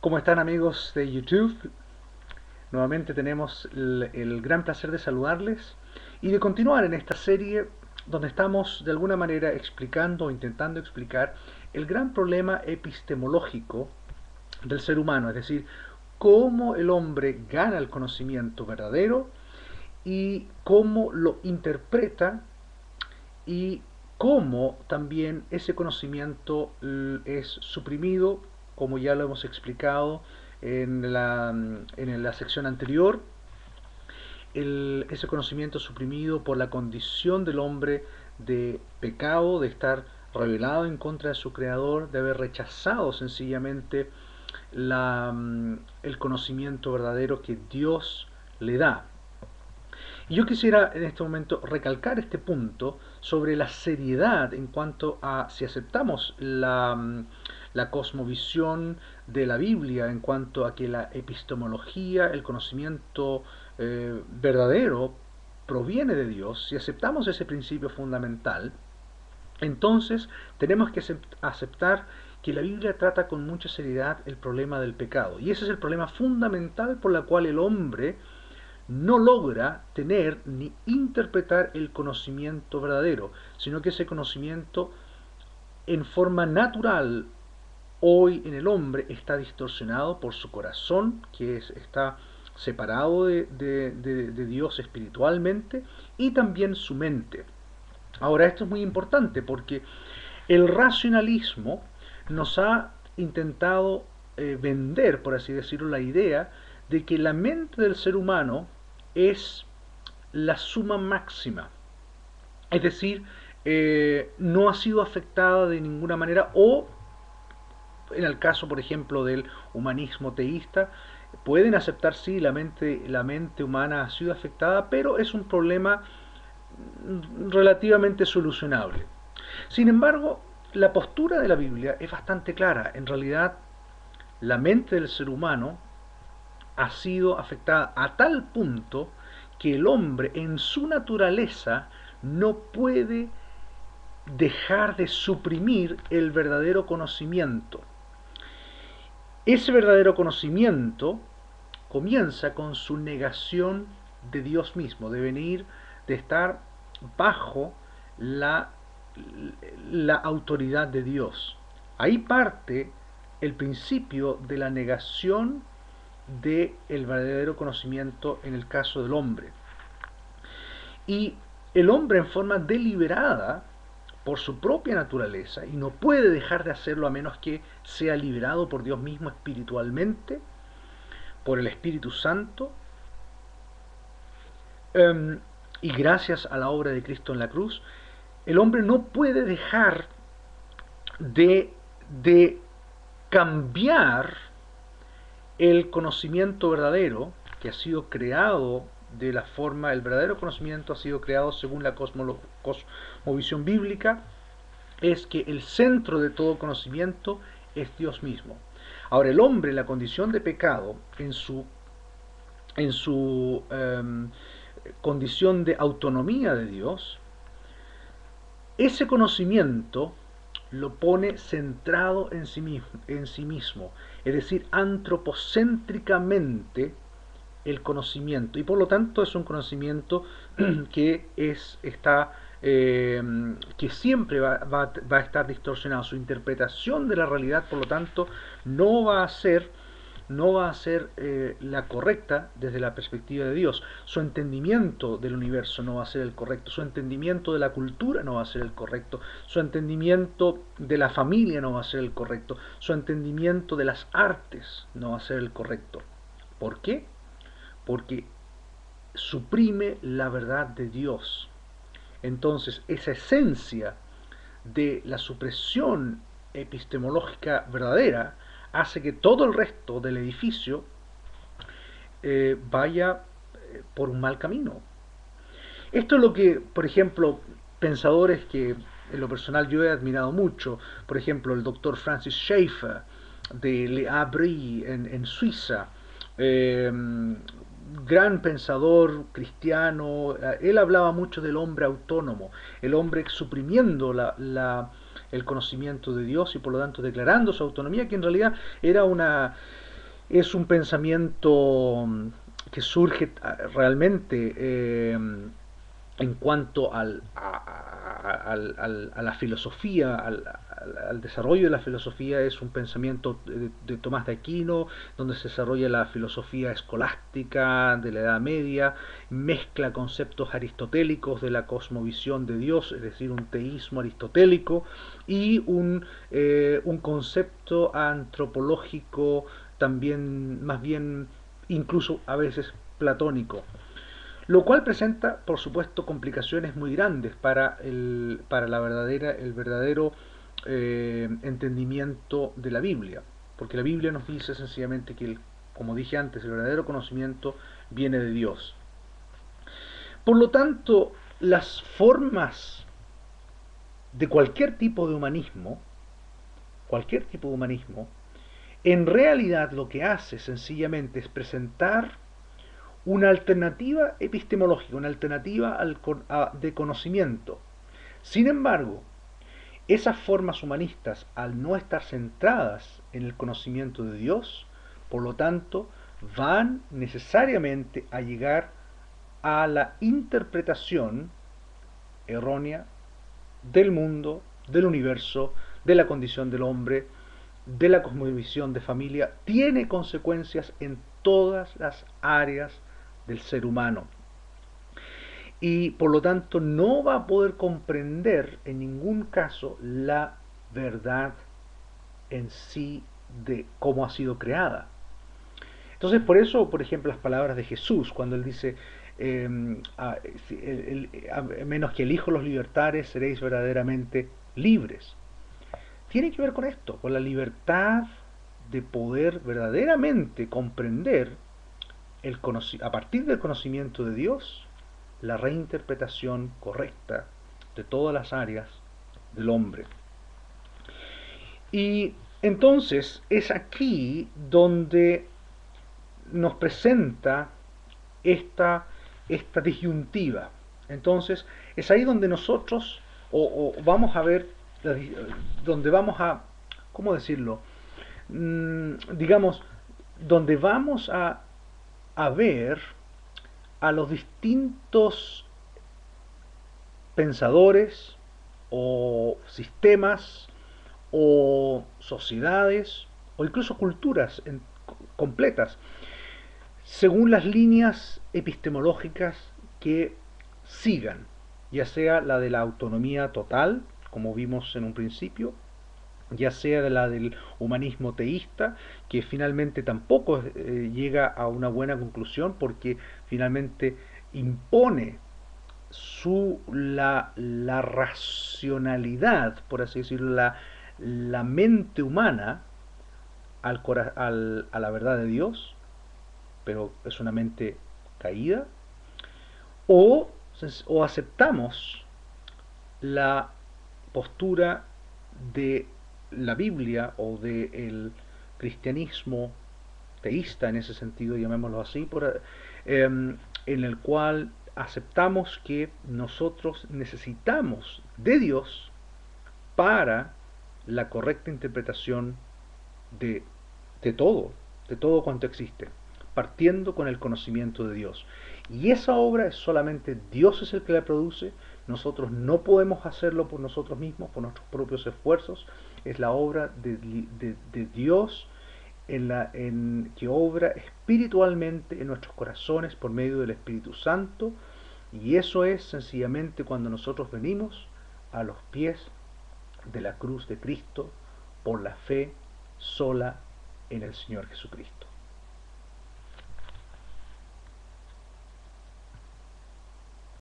¿Cómo están, amigos de YouTube? Nuevamente tenemos el gran placer de saludarles y de continuar en esta serie donde estamos de alguna manera explicando o intentando explicar el gran problema epistemológico del ser humano, es decir, cómo el hombre gana el conocimiento verdadero y cómo lo interpreta y cómo también ese conocimiento es suprimido, como ya lo hemos explicado en la sección anterior. Ese conocimiento suprimido por la condición del hombre de pecado, de estar rebelado en contra de su creador, de haber rechazado sencillamente el conocimiento verdadero que Dios le da. Y yo quisiera en este momento recalcar este punto sobre la seriedad en cuanto a si aceptamos la cosmovisión de la Biblia, en cuanto a que la epistemología, el conocimiento verdadero, proviene de Dios. Si aceptamos ese principio fundamental, entonces tenemos que aceptar que la Biblia trata con mucha seriedad el problema del pecado. Y ese es el problema fundamental por el cual el hombre no logra tener ni interpretar el conocimiento verdadero, sino que ese conocimiento en forma natural hoy en el hombre está distorsionado por su corazón, que está separado de Dios espiritualmente, y también su mente. Ahora, esto es muy importante porque el racionalismo nos ha intentado vender, por así decirlo, la idea de que la mente del ser humano es la suma máxima. Es decir, no ha sido afectada de ninguna manera, o en el caso, por ejemplo, del humanismo teísta, pueden aceptar sí, la mente humana ha sido afectada, pero es un problema relativamente solucionable. Sin embargo, la postura de la Biblia es bastante clara. En realidad, la mente del ser humano ha sido afectada a tal punto que el hombre en su naturaleza no puede dejar de suprimir el verdadero conocimiento. Ese verdadero conocimiento comienza con su negación de Dios mismo, de venir, de estar bajo la autoridad de Dios. Ahí parte el principio de la negación del verdadero conocimiento en el caso del hombre. Y el hombre en forma deliberada, por su propia naturaleza, y no puede dejar de hacerlo a menos que sea liberado por Dios mismo espiritualmente, por el Espíritu Santo, y gracias a la obra de Cristo en la cruz, el hombre no puede dejar de cambiar el conocimiento verdadero que ha sido creado de la forma, el verdadero conocimiento ha sido creado según la cosmovisión bíblica, es que el centro de todo conocimiento es Dios mismo. Ahora, el hombre en la condición de pecado, en su condición de autonomía de Dios, ese conocimiento lo pone centrado en sí mismo, es decir, antropocéntricamente el conocimiento, y por lo tanto es un conocimiento que siempre va a estar distorsionado. Su interpretación de la realidad, por lo tanto, no va a ser la correcta desde la perspectiva de Dios. Su entendimiento del universo no va a ser el correcto, su entendimiento de la cultura no va a ser el correcto, su entendimiento de la familia no va a ser el correcto, su entendimiento de las artes no va a ser el correcto. ¿Por qué? Porque suprime la verdad de Dios. Entonces, esa esencia de la supresión epistemológica verdadera hace que todo el resto del edificio vaya por un mal camino. Esto es lo que, por ejemplo, pensadores que en lo personal yo he admirado mucho, por ejemplo, el doctor Francis Schaeffer de Le Havre en Suiza, eh, gran pensador cristiano, él hablaba mucho del hombre autónomo, el hombre suprimiendo el conocimiento de Dios y por lo tanto declarando su autonomía, que en realidad era Es un pensamiento que surge realmente en cuanto a la filosofía, al desarrollo de la filosofía. Es un pensamiento de Tomás de Aquino, donde se desarrolla la filosofía escolástica de la Edad Media, mezcla conceptos aristotélicos de la cosmovisión de Dios, es decir, un teísmo aristotélico, y un concepto antropológico también, más bien, incluso a veces platónico, lo cual presenta, por supuesto, complicaciones muy grandes para el verdadero entendimiento de la Biblia, porque la Biblia nos dice sencillamente que, como dije antes, el verdadero conocimiento viene de Dios. Por lo tanto, las formas de cualquier tipo de humanismo, en realidad lo que hace sencillamente es presentar una alternativa epistemológica, una alternativa de conocimiento. Sin embargo, esas formas humanistas, al no estar centradas en el conocimiento de Dios, por lo tanto, van necesariamente a llegar a la interpretación errónea del mundo, del universo, de la condición del hombre, de la cosmovisión de familia. Tiene consecuencias en todas las áreas del ser humano, y por lo tanto no va a poder comprender en ningún caso la verdad en sí de cómo ha sido creada. Entonces, por eso, por ejemplo, las palabras de Jesús, cuando él dice, a menos que el Hijo los libertare, seréis verdaderamente libres, tiene que ver con esto, con la libertad de poder verdaderamente comprender a partir del conocimiento de Dios, la reinterpretación correcta de todas las áreas del hombre. Y entonces es aquí donde nos presenta esta, esta disyuntiva. Entonces es ahí donde nosotros, o vamos a ver, donde vamos a, ¿cómo decirlo? Digamos, donde vamos a ver a los distintos pensadores o sistemas o sociedades o incluso culturas completas según las líneas epistemológicas que sigan, ya sea la de la autonomía total, como vimos en un principio, ya sea de la del humanismo teísta, que finalmente tampoco llega a una buena conclusión porque finalmente impone la racionalidad, por así decirlo, la mente humana a la verdad de Dios, pero es una mente caída, o, o aceptamos la postura de la Biblia o del cristianismo teísta en ese sentido, llamémoslo así, en el cual aceptamos que nosotros necesitamos de Dios para la correcta interpretación de, de todo cuanto existe, partiendo con el conocimiento de Dios. Y esa obra es solamente Dios es el que la produce, nosotros no podemos hacerlo por nosotros mismos, por nuestros propios esfuerzos, es la obra de Dios que obra espiritualmente en nuestros corazones por medio del Espíritu Santo, y eso es sencillamente cuando nosotros venimos a los pies de la cruz de Cristo por la fe sola en el Señor Jesucristo.